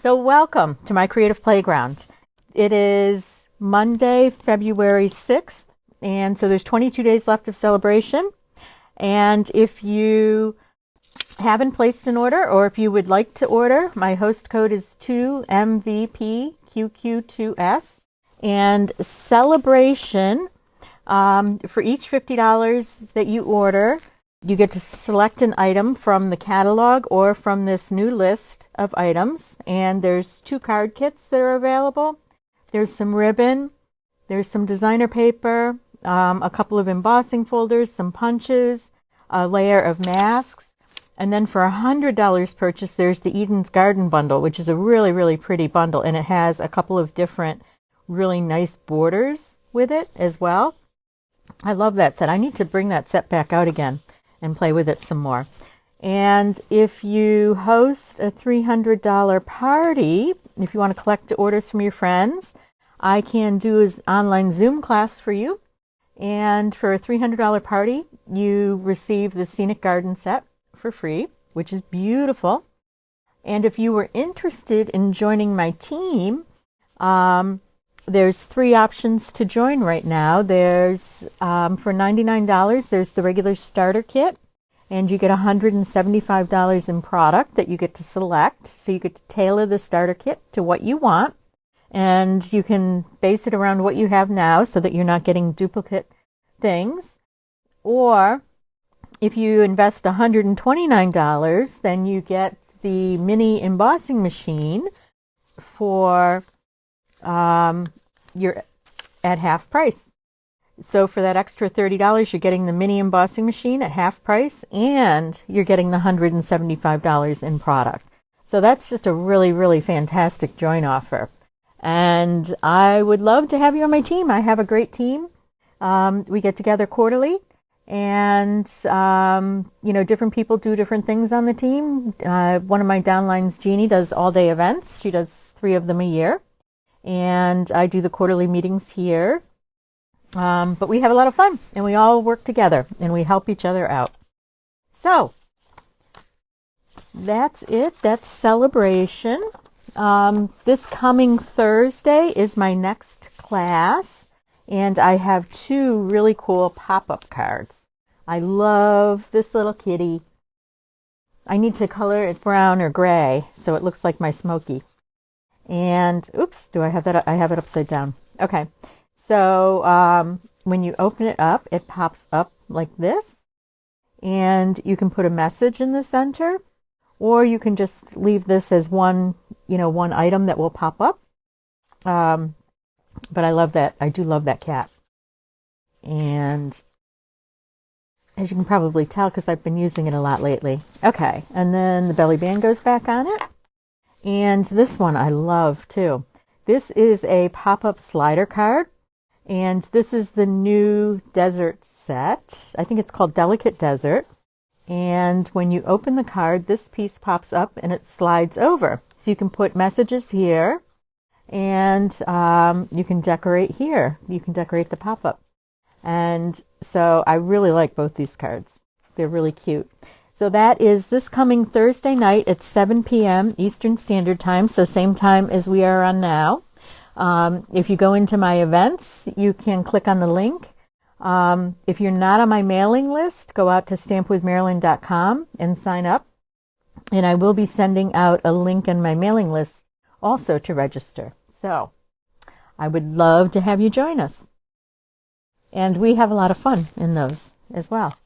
So welcome to my creative playground. It is Monday, February 6th, and so there's 22 days left of celebration. And if you haven't placed an order, or if you would like to order, my host code is 2MVPQQ2S. And celebration, for each $50 that you order, you get to select an item from the catalog or from this new list of items. And there's 2 card kits that are available. There's some ribbon, there's some designer paper, a couple of embossing folders, some punches, a layer of masks. And then for $100 purchase, there's the Eden's Garden bundle, which is a really, really pretty bundle. And it has a couple of different really nice borders with it as well. I love that set. I need to bring that set back out again and play with it some more. And if you host a $300 party, if you want to collect orders from your friends, I can do an online Zoom class for you. And for a $300 party, you receive the Scenic Garden set for free, which is beautiful. And if you were interested in joining my team, there's 3 options to join right now. There's, for $99, there's the regular starter kit, and you get $175 in product that you get to select. So you get to tailor the starter kit to what you want, and you can base it around what you have now so that you're not getting duplicate things. Or if you invest $129, then you get the mini embossing machine for you're at half price. So for that extra $30, you're getting the mini embossing machine at half price, and you're getting the $175 in product. So that's just a really, really fantastic joint offer. And I would love to have you on my team. I have a great team. We get together quarterly, and different people do different things on the team. One of my downlines, Jeannie, does all-day events. She does 3 of them a year. And I do the quarterly meetings here. But we have a lot of fun, and we all work together, and we help each other out. So that's it. That's celebration. This coming Thursday is my next class, and I have 2 really cool pop-up cards. I love this little kitty. I need to color it brown or gray so it looks like my Smokey. And oops, do I have that? I have it upside down. Okay. So when you open it up, it pops up like this, and you can put a message in the center, or you can just leave this as one item that will pop up. But I love that. I do love that cat. And as you can probably tell, because I've been using it a lot lately. Okay. And then the belly band goes back on it. And this one I love too. This is a pop-up slider card, and this is the new desert set. I think it's called Delicate Desert. And when you open the card, this piece pops up and it slides over. So you can put messages here, and you can decorate here. You can decorate the pop-up. And so I really like both these cards. They're really cute. So that is this coming Thursday night at 7 p.m. Eastern Standard Time, so same time as we are on now. If you go into my events, you can click on the link. If you're not on my mailing list, go out to stampwithmarilyn.com and sign up. And I will be sending out a link in my mailing list also to register. So I would love to have you join us. And we have a lot of fun in those as well.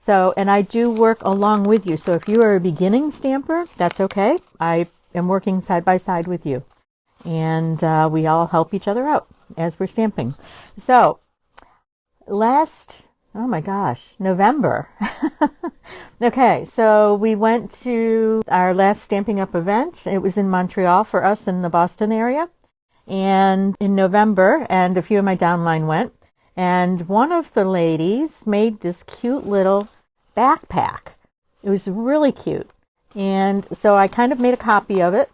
So, and I do work along with you. So if you are a beginning stamper, that's okay. I am working side by side with you. And we all help each other out as we're stamping. So November. Okay, so we went to our last Stamping Up event. It was in Montreal for us in the Boston area. And in November, and a few of my downline went. And one of the ladies made this cute little backpack. It was really cute. And so I kind of made a copy of it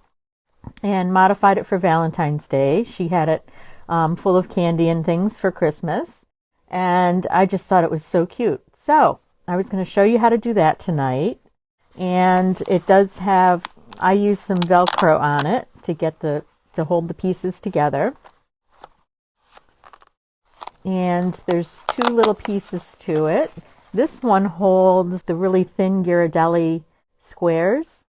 and modified it for Valentine's Day. She had it full of candy and things for Christmas. And I just thought it was so cute. So I was going to show you how to do that tonight. And it does have I use some Velcro on it to hold the pieces together. And there's two little pieces to it. This one holds the really thin Ghirardelli squares.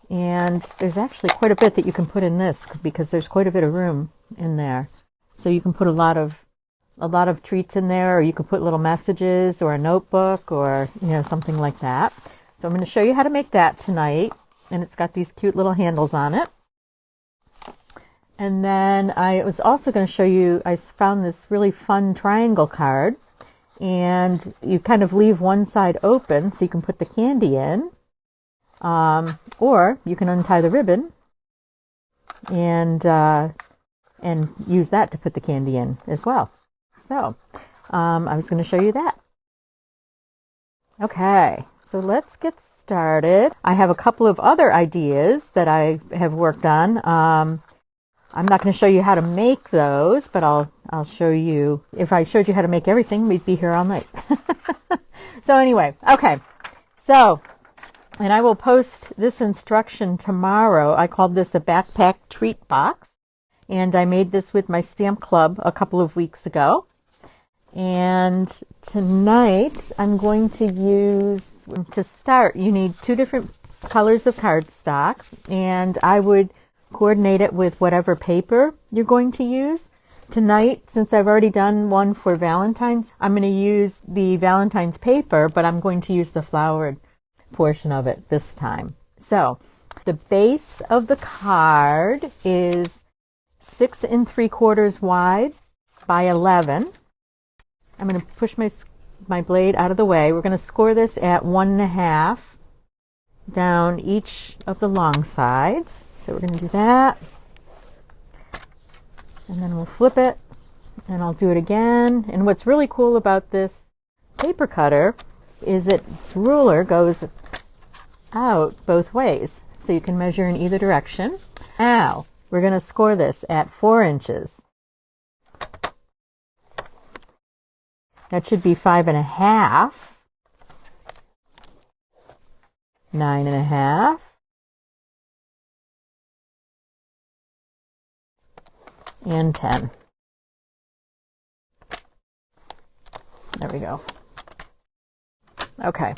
And there's actually quite a bit that you can put in this because there's quite a bit of room in there. So you can put a lot of treats in there, or you can put little messages or a notebook or, something like that. So I'm going to show you how to make that tonight. And it's got these cute little handles on it. And then I was also going to show you, I found this really fun triangle card. And you kind of leave one side open so you can put the candy in. Or you can untie the ribbon and use that to put the candy in as well. So I was going to show you that. Okay, so let's get started. I have a couple of other ideas that I have worked on. I'm not going to show you how to make those, but I'll show you. If I showed you how to make everything, we'd be here all night. So anyway, okay. So, and I will post this instruction tomorrow. I called this a backpack treat box. And I made this with my stamp club a couple of weeks ago. And tonight I'm going to use, to start, you need two different colors of cardstock. And I would coordinate it with whatever paper you're going to use. Tonight, since I've already done one for Valentine's, I'm going to use the Valentine's paper, but I'm going to use the flowered portion of it this time. So the base of the card is 6 3/4 wide by 11. I'm going to push my blade out of the way. We're going to score this at 1.5 down each of the long sides. So we're going to do that. And then we'll flip it, and I'll do it again. And what's really cool about this paper cutter is its ruler goes out both ways, so you can measure in either direction. Now, we're going to score this at 4 inches. That should be 5.5, 9.5, and 10. There we go. Okay.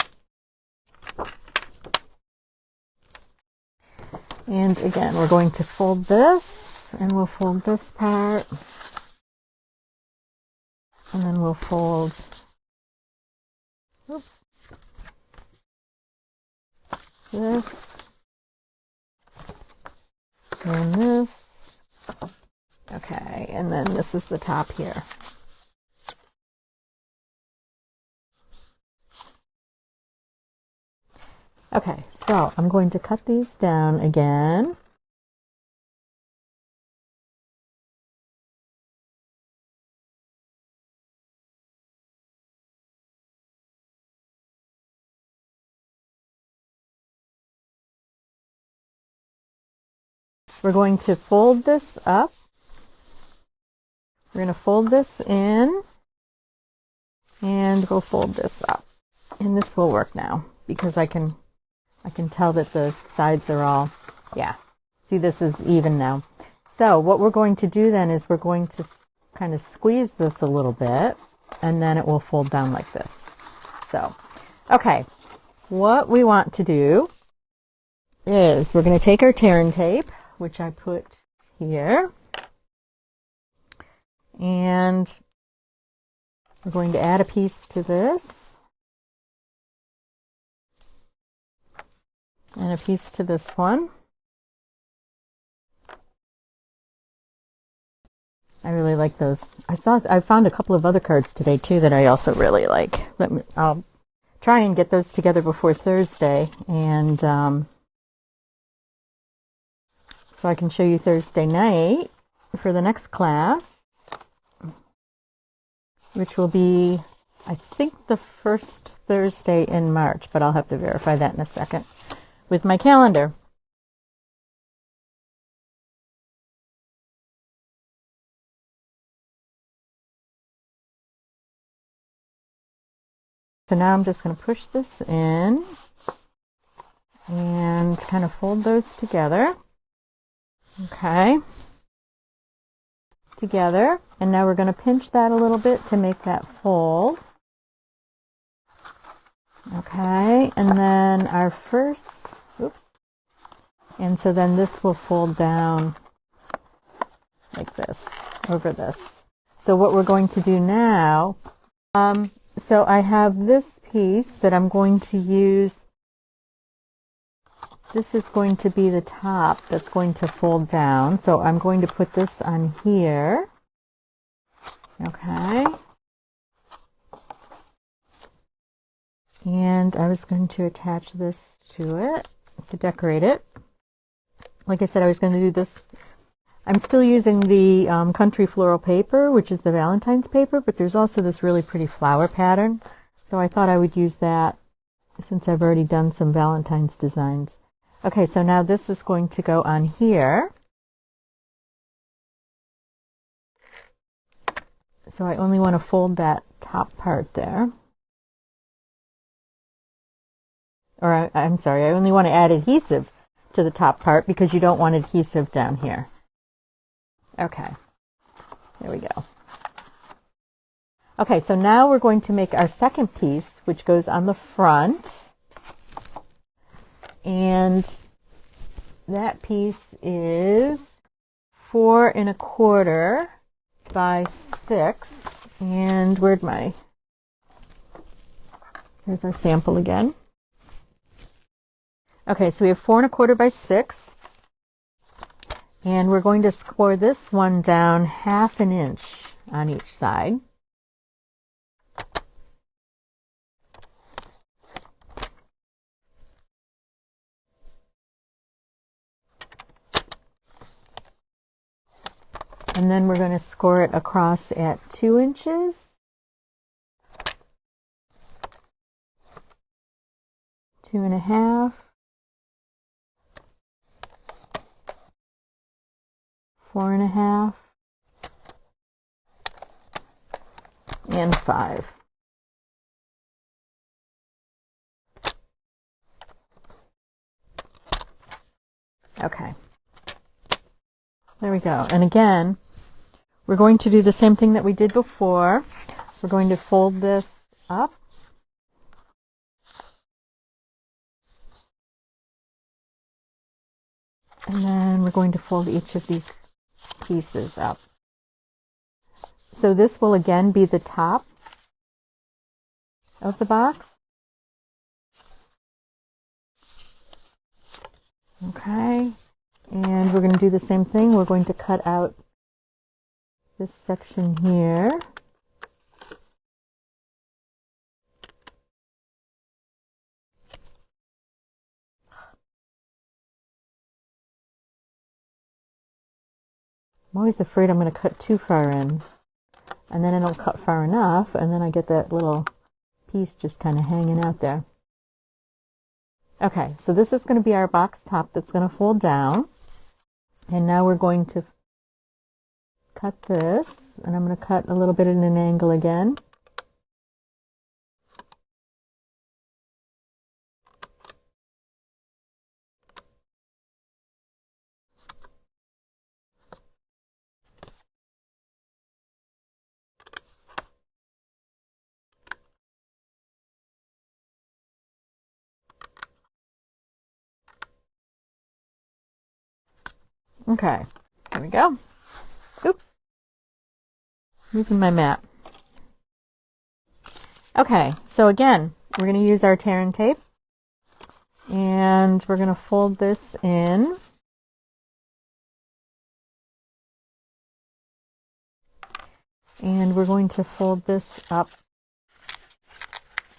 And again, we're going to fold this, and we'll fold this part, and then we'll fold, oops, this, and this. Okay, and then this is the top here. Okay, so I'm going to cut these down again. We're going to fold this up. We're going to fold this in, and we'll fold this up. And this will work now because I can tell that the sides are all, yeah. See, this is even now. So what we're going to do then is we're going to kind of squeeze this a little bit, and then it will fold down like this. So, okay, what we want to do is we're going to take our tear and tape, which I put here, and we're going to add a piece to this, and a piece to this one. I really like those. I found a couple of other cards today too that I also really like. I'll try and get those together before Thursday, and so I can show you Thursday night for the next class, which will be, I think, the first Thursday in March, but I'll have to verify that in a second with my calendar. So now I'm just going to push this in, and kind of fold those together. Okay. Together. And now we're going to pinch that a little bit to make that fold. Okay. And then our first, oops. And so then this will fold down like this, over this. So what we're going to do now, so I have this piece that I'm going to use. This is going to be the top that's going to fold down. So I'm going to put this on here. Okay. And I was going to attach this to it to decorate it. Like I said, I was going to do this. I'm still using the country floral paper, which is the Valentine's paper, but there's also this really pretty flower pattern. So I thought I would use that since I've already done some Valentine's designs. Okay, so now this is going to go on here. So I only want to fold that top part there. Or I'm sorry, I only want to add adhesive to the top part because you don't want adhesive down here. Okay, there we go. Okay, so now we're going to make our second piece, which goes on the front. And that piece is 4 1/4 by 6. And where'd my, here's our sample again. Okay, so we have 4 1/4 by 6. And we're going to score this one down 1/2 inch on each side. And then we're going to score it across at 2 inches, 2 1/2, 4 1/2, and 5. Okay. There we go. And again, we're going to do the same thing that we did before. We're going to fold this up. And then we're going to fold each of these pieces up. So this will again be the top of the box. Okay. And we're going to do the same thing. We're going to cut out this section here. I'm always afraid I'm going to cut too far in. And then I don't cut far enough, and then I get that little piece just kind of hanging out there. Okay, so this is going to be our box top that's going to fold down. And now we're going to cut this, and I'm going to cut a little bit at an angle again. Okay, there we go. Oops. Using my mat. Okay, so again, we're going to use our tear and tape. And we're going to fold this in. And we're going to fold this up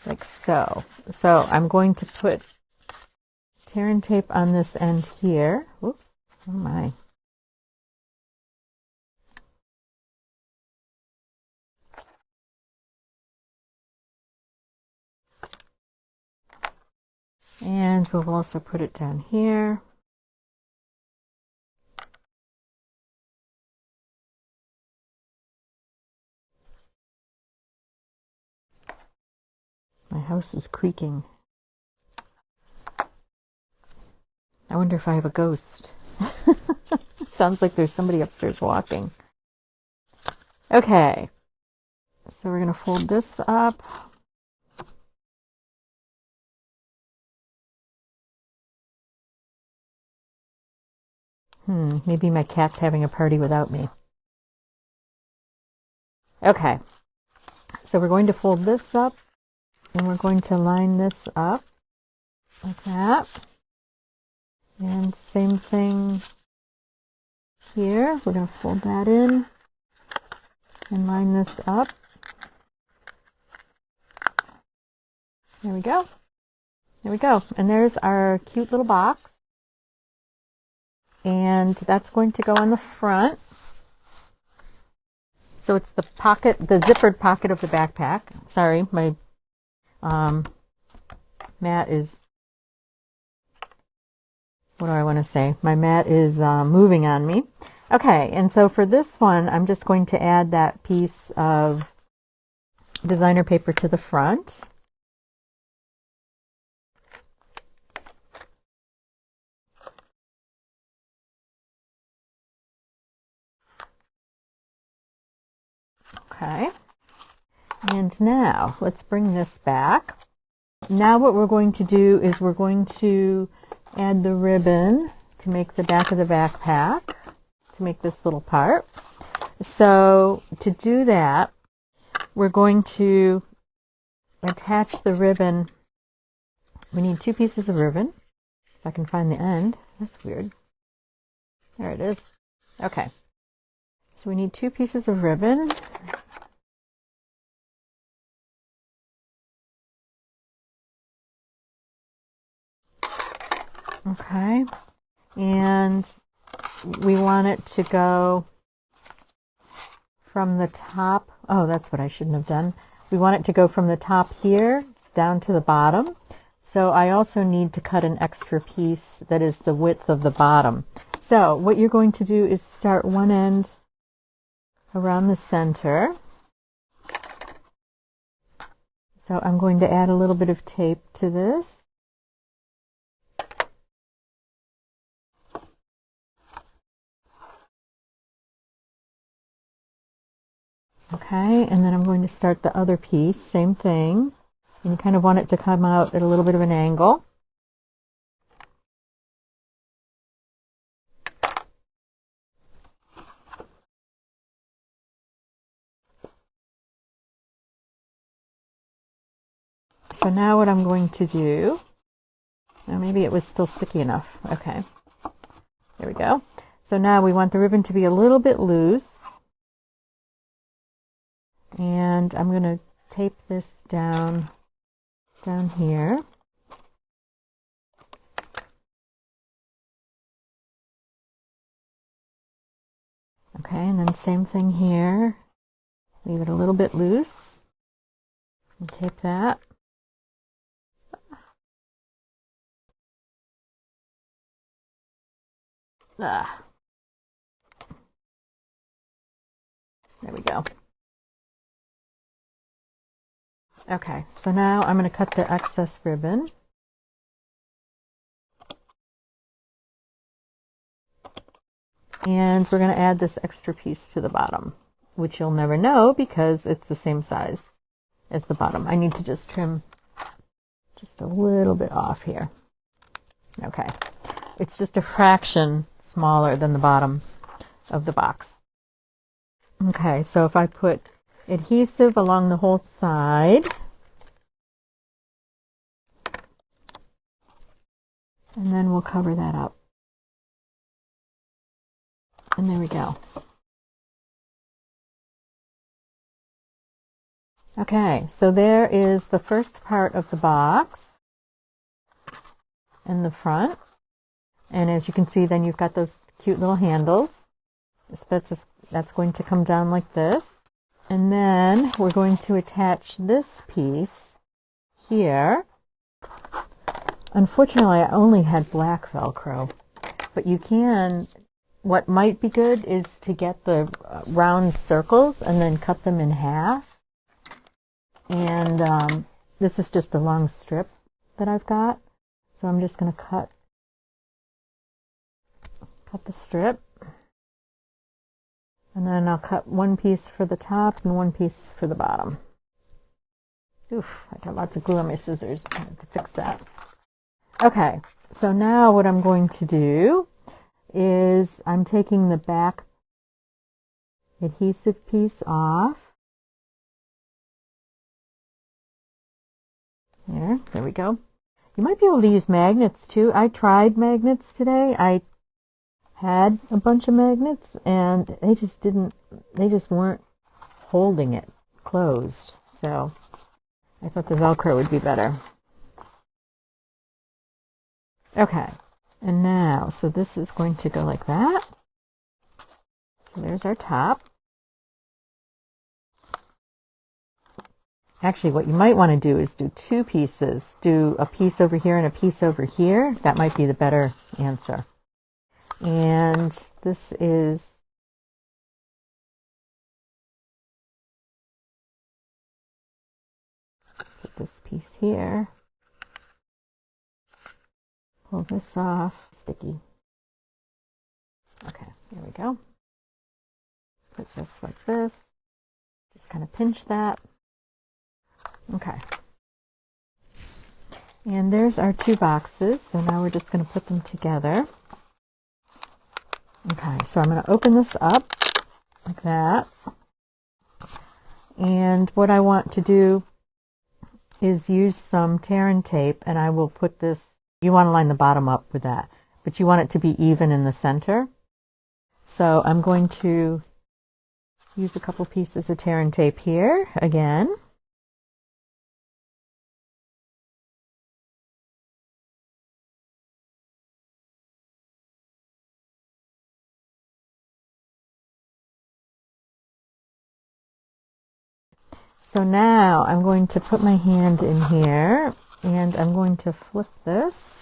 like so. So I'm going to put tear and tape on this end here. Whoops. Oh my. And we'll also put it down here. My house is creaking. I wonder if I have a ghost. Sounds like there's somebody upstairs walking. Okay, so we're going to fold this up. Maybe my cat's having a party without me. Okay, so we're going to fold this up, and we're going to line this up like that. And same thing here. We're going to fold that in and line this up. There we go. There we go. And there's our cute little box. And that's going to go on the front. So it's the pocket, the zippered pocket of the backpack. Sorry, my mat is, what do I want to say? My mat is moving on me. Okay, and so for this one, I'm just going to add that piece of designer paper to the front. Okay, and now let's bring this back. Now what we're going to do is we're going to add the ribbon to make the back of the backpack, to make this little part. So to do that, we're going to attach the ribbon. We need 2 pieces of ribbon. If I can find the end. That's weird. There it is. Okay. So we need 2 pieces of ribbon. Okay, and we want it to go from the top. Oh, that's what I shouldn't have done. We want it to go from the top here down to the bottom. So I also need to cut an extra piece that is the width of the bottom. So what you're going to do is start one end around the center. So I'm going to add a little bit of tape to this. Okay, and then I'm going to start the other piece, same thing. And you kind of want it to come out at a little bit of an angle. So now what I'm going to do, now maybe it was still sticky enough. Okay, there we go. So now we want the ribbon to be a little bit loose. And I'm going to tape this down here. Okay, and then same thing here. Leave it a little bit loose. And tape that. Ah. There we go. Okay, so now I'm going to cut the excess ribbon. And we're going to add this extra piece to the bottom, which you'll never know because it's the same size as the bottom. I need to just trim just a little bit off here. Okay, it's just a fraction smaller than the bottom of the box. Okay, so if I put adhesive along the whole side, and then we'll cover that up. And there we go. Okay, so there is the first part of the box in the front. And as you can see, then you've got those cute little handles. So that's going to come down like this. And then we're going to attach this piece here. Unfortunately, I only had black Velcro, but you can, what might be good is to get the round circles and then cut them in half. And this is just a long strip that I've got. So I'm just going to cut cut the strip. And then I'll cut one piece for the top and one piece for the bottom. Oof, I got lots of glue on my scissors. I have to fix that. Okay, so now what I'm going to do is I'm taking the back adhesive piece off. There we go. You might be able to use magnets too. I tried magnets today. I had a bunch of magnets and they just weren't holding it closed. So I thought the Velcro would be better. Okay, and now, so this is going to go like that. So there's our top. Actually, what you might want to do is do two pieces. Do a piece over here and a piece over here. That might be the better answer. And this is put this piece here. Pull this off. Sticky. Okay, there we go. Put this like this. Just kind of pinch that. Okay. And there's our two boxes. So now we're just going to put them together. Okay, so I'm going to open this up like that. And what I want to do is use some tear and tape, and I will put this, you want to line the bottom up with that, but you want it to be even in the center. So I'm going to use a couple pieces of tear and tape here again. So now I'm going to put my hand in here and I'm going to flip this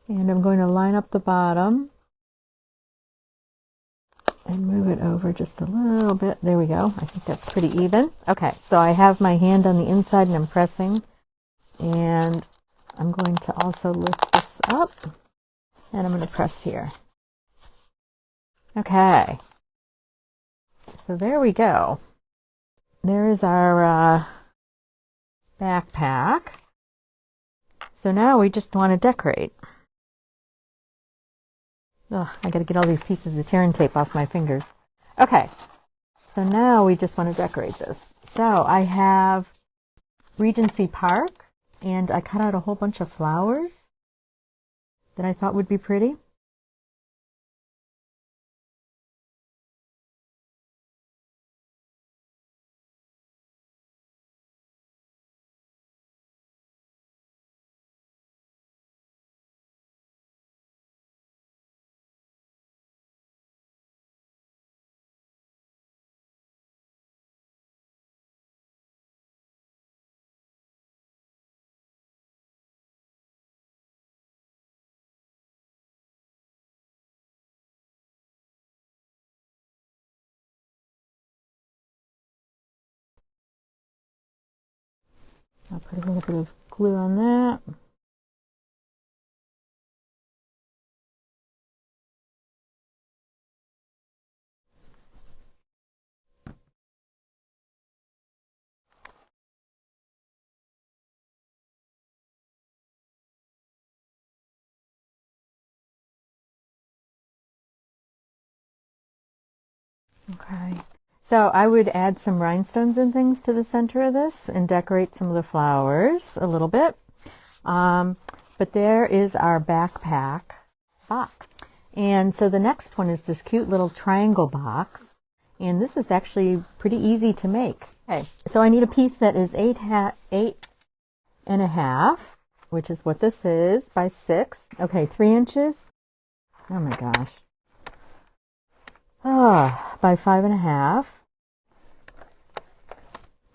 and I'm going to line up the bottom and move it over just a little bit. There we go. I think that's pretty even. Okay, so I have my hand on the inside and I'm pressing, and I'm going to also lift this up and I'm going to press here. Okay, so there we go. There is our backpack. So now we just want to decorate. Ugh, I got to get all these pieces of tear and tape off my fingers. Okay, so now we just want to decorate this. So I have Regency Park, and I cut out a whole bunch of flowers that I thought would be pretty. I'll put a little bit of glue on that. Okay, so I would add some rhinestones and things to the center of this and decorate some of the flowers a little bit. But there is our backpack box. And so the next one is this cute little triangle box. And this is actually pretty easy to make. Okay, so I need a piece that is 8.5, which is what this is, by 6. Okay, 3 inches. Oh my gosh. By 5.5.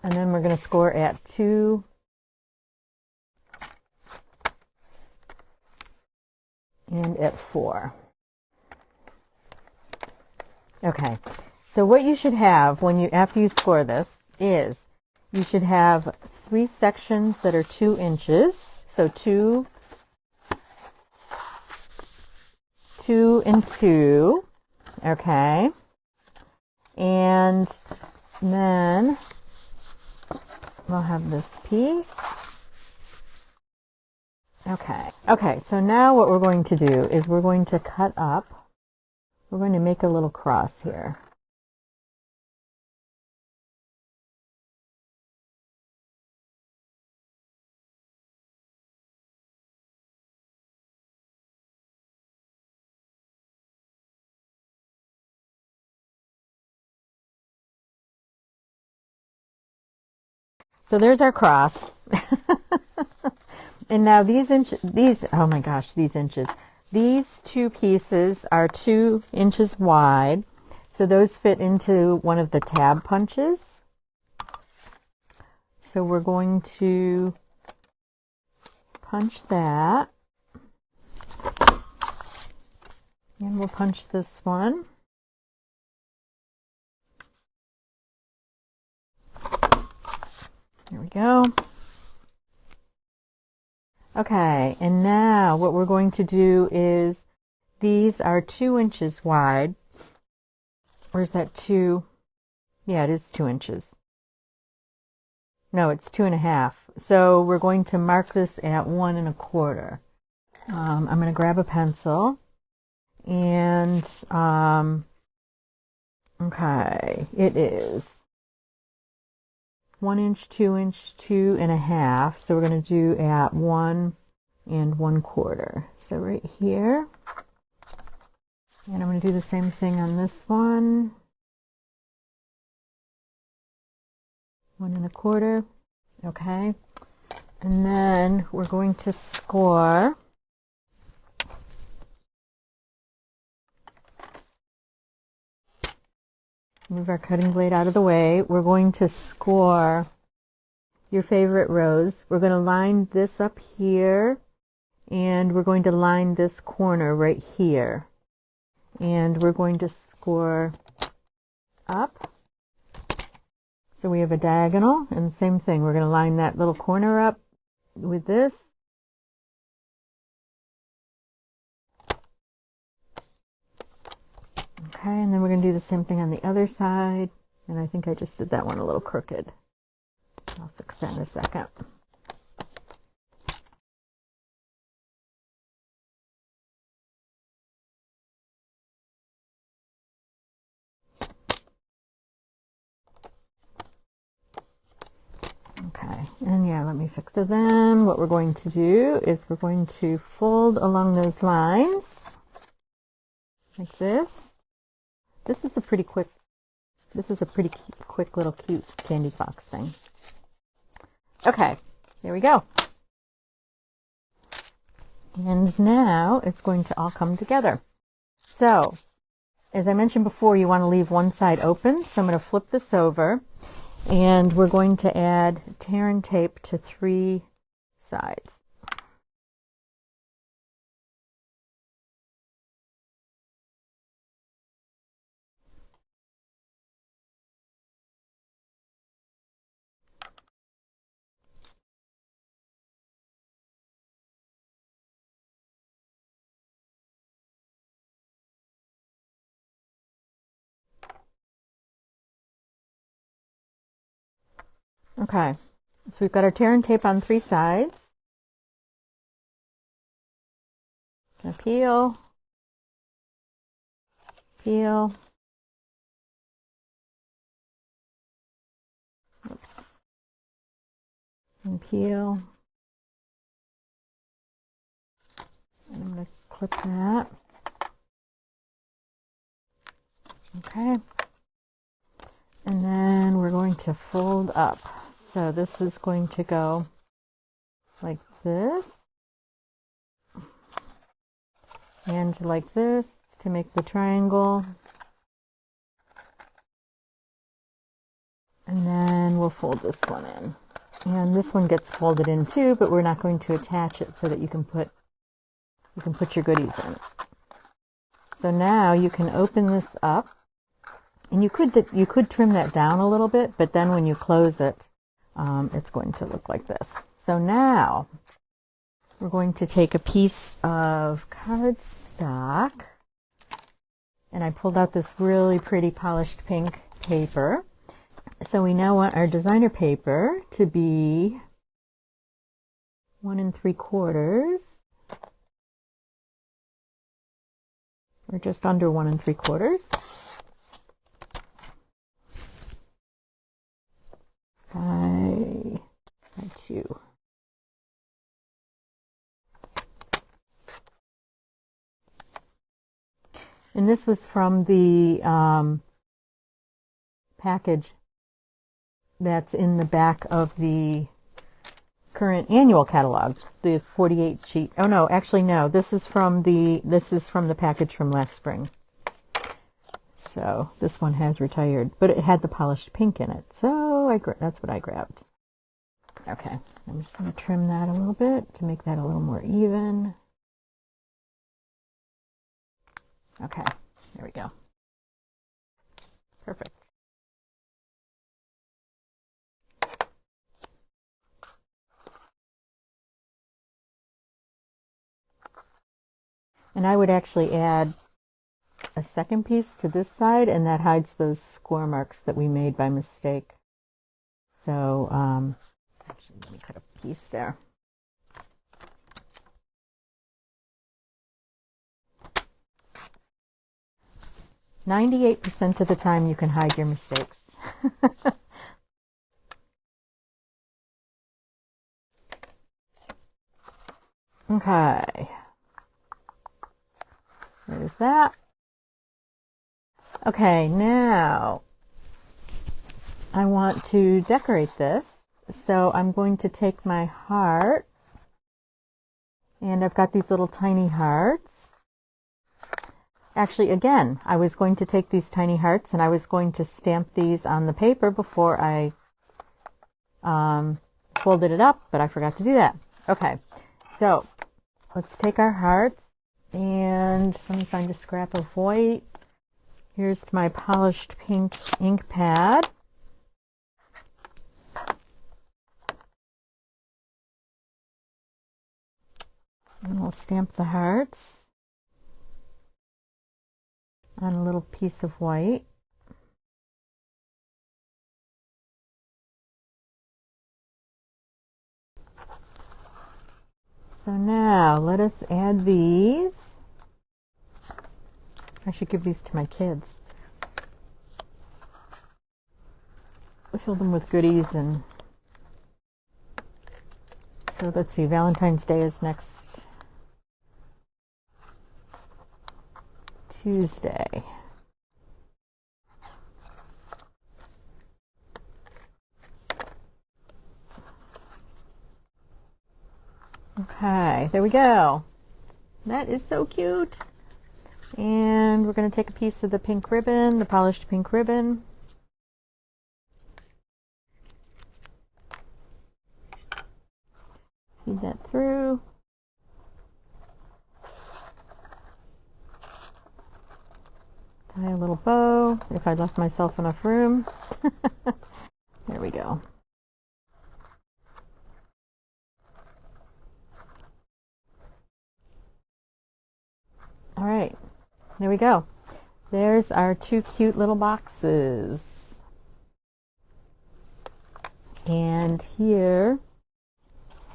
And then we're going to score at 2 and at 4. Okay, so what you should have when after you score this is you should have 3 sections that are 2 inches. So two 2 and 2. Okay. And then we'll have this piece. Okay. Okay, so now what we're going to do is we're going to cut up. We're going to make a little cross here. So there's our cross. And now these, oh my gosh, these inches. These two pieces are 2 inches wide. So those fit into one of the tab punches. So we're going to punch that. And we'll punch this one. There we go. Okay, and now what we're going to do is, these are 2 inches wide. Where's that 2? Yeah, it is 2 inches. No, it's 2.5. So we're going to mark this at 1 1/4. I'm going to grab a pencil and, okay, it is 1 inch, 2 inch, 2.5. So we're going to do at 1 1/4. So right here. And I'm going to do the same thing on this one. 1 1/4. Okay. And then we're going to score. Move our cutting blade out of the way. We're going to score your favorite rows. We're going to line this up here, and we're going to line this corner right here. And we're going to score up. So we have a diagonal, and same thing. We're going to line that little corner up with this. Okay, and then we're going to do the same thing on the other side. And I think I just did that one a little crooked. I'll fix that in a second. Okay, and yeah, let me fix it then. What we're going to do is we're going to fold along those lines like this. This is a pretty quick little cute candy box thing. Okay, there we go. And now it's going to all come together. So, as I mentioned before, you want to leave one side open. So I'm going to flip this over, and we're going to add tear and tape to 3 sides. Okay, so we've got our tear and tape on 3 sides. Gonna peel, peel, oops, and peel. And I'm gonna clip that. Okay, and then we're going to fold up. So this is going to go like this, and like this to make the triangle. And then we'll fold this one in. And this one gets folded in too, but we're not going to attach it so that you can put your goodies in. So now you can open this up, and you could trim that down a little bit, but then when you close it, it's going to look like this. So now we're going to take a piece of cardstock. And I pulled out this really pretty polished pink paper. So we now want our designer paper to be 1 3/4, or just under 1 3/4. By 2. And this was from the package that's in the back of the current annual catalog, the 48 sheet. Oh no, actually no. This is from the package from last spring. So this one has retired, but it had the polished pink in it. So that's what I grabbed. Okay, I'm just going to trim that a little bit to make that a little more even. Okay, there we go. Perfect. And I would actually add a second piece to this side, and that hides those score marks that we made by mistake. So, actually, let me cut a piece there. "98% of the time you can hide your mistakes." Okay. There's that. Okay, now I want to decorate this. So I'm going to take my heart, and I've got these little tiny hearts. Actually, again, I was going to take these tiny hearts and I was going to stamp these on the paper before I folded it up, but I forgot to do that. Okay, so let's take our hearts, and let me find a scrap of white. Here's my polished pink ink pad. And we'll stamp the hearts on a little piece of white. So now let us add these. I should give these to my kids. I fill them with goodies. And so let's see, Valentine's Day is next Tuesday. Okay, there we go. That is so cute. And we're going to take a piece of the pink ribbon, the polished pink ribbon. Feed that through. Tie a little bow, if I left myself enough room. There we go. All right, there we go. There's our 2 cute little boxes. And here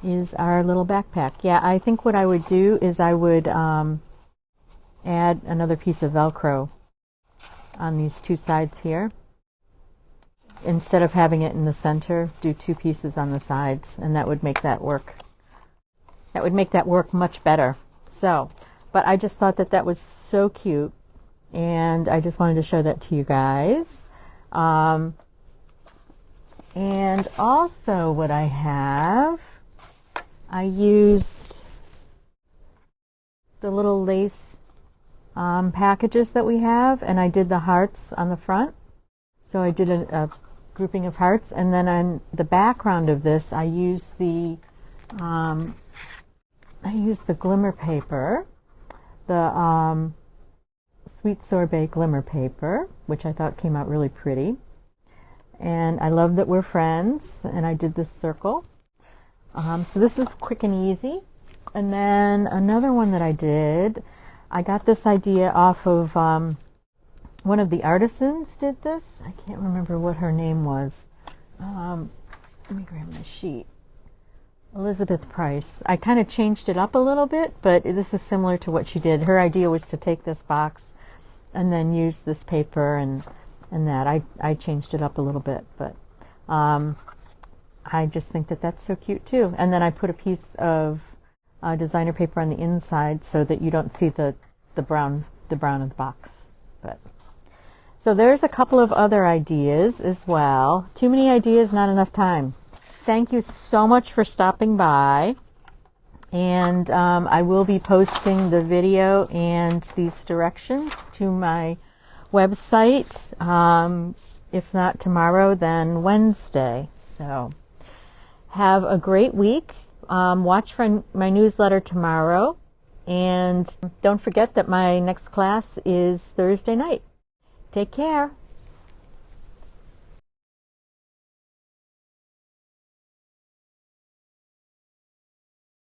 is our little backpack. Yeah, I think what I would do is I would add another piece of Velcro on these 2 sides here. Instead of having it in the center, do 2 pieces on the sides, and that would make that work. That would make that work much better. So, but I just thought that that was so cute, and I just wanted to show that to you guys. And also what I have, I used the little lace packages that we have, and I did the hearts on the front. So I did a grouping of hearts, and then on the background of this, I used the glimmer paper, the Sweet Sorbet glimmer paper, which I thought came out really pretty. And I love that we're friends, and I did this circle. So this is quick and easy. And then another one that I did, I got this idea off of one of the artisans did this. I can't remember what her name was. Let me grab my sheet. Elizabeth Price. I kind of changed it up a little bit, but this is similar to what she did. Her idea was to take this box and then use this paper and that. I changed it up a little bit, but I just think that that's so cute too. And then I put a piece of designer paper on the inside so that you don't see the brown of the box. But so there's a couple of other ideas as well. Too many ideas, not enough time. Thank you so much for stopping by, and I will be posting the video and these directions to my website, if not tomorrow, then Wednesday. So have a great week. Watch for my newsletter tomorrow, and don't forget that my next class is Thursday night. Take care.